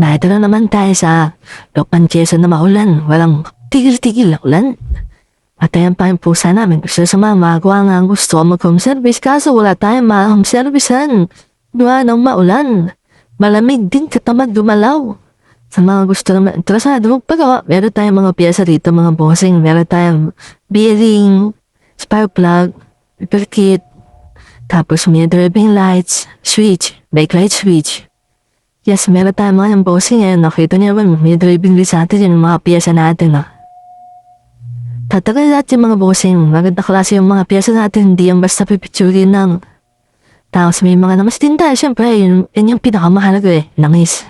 Narito na naman tayo sa Lokban Quezon na maulan. Walang tigil-tigil na ulan. At ayan pa yung pusa namin. Gusto sa mga magawa nga ang gusto mag-home service. Kaso wala tayong ma-home servicean. Gawa ng maulan. Malamig din katamad gumalaw. Sa mga gusto naman interesado magpagawa, meron tayong mga piyesa dito, mga bossing. Meron tayong bearing, spark plug, repair kit, tapos may driving lights, switch, backlight switch. Yes, meron tayong mga yung bossing ngayon. Nakita niyo ba, may driving lights natin yung mga piyesa natin. Tatagal natin yung mga bossing. Maganda klase yung mga piyesa natin. Hindi yung basta pipicturin ng. Tapos may mga namas din tayo. Siyempre, yun yung pinakamahalaga langis.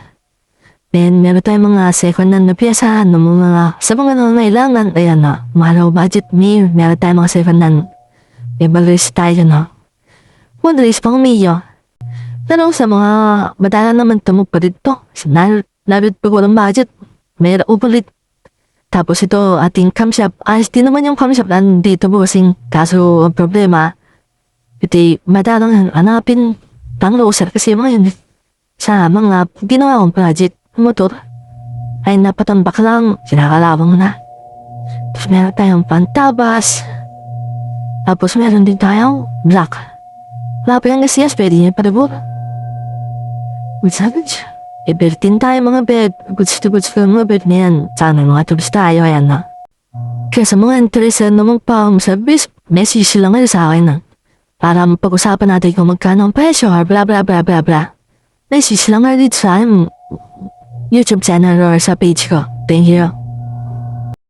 Then, meron tayong mga second-hand na piyesa ng mga, sa mga nangangailangan. Ayan na, mahalaw budget meron tayong mga second-hand. May balis tayo One race pang Mio. Pero sa mga madala naman tumog pa dito. Labit pag walang budget, mayroon upalit. Tapos ito, ating camshop. Ayos din naman yung camshop nandito bossing. Kaso, ang problema, ito madalang hanapin pang loser kasi mga yun. Sa mga ginawa kong project, motor, ay napatambak lang, sinakalawang na. Tapos meron tayong pantabas. Tapos meron din tayong black. Lapi ang gasiyas, pwede niya parabor. With savage. Ibertin tayo mga bed. Goods to goods for mga bed na yan. Sana mga tubos tayo, ayan na. Kaya sa mga interesan na magpahong service, message lang kayo sa akin para mapag-usapan natin kung magkano ang presyo or bla bla bla bla bla. Message lang kayo dito sa akin YouTube channel or sa page ko. Thank you.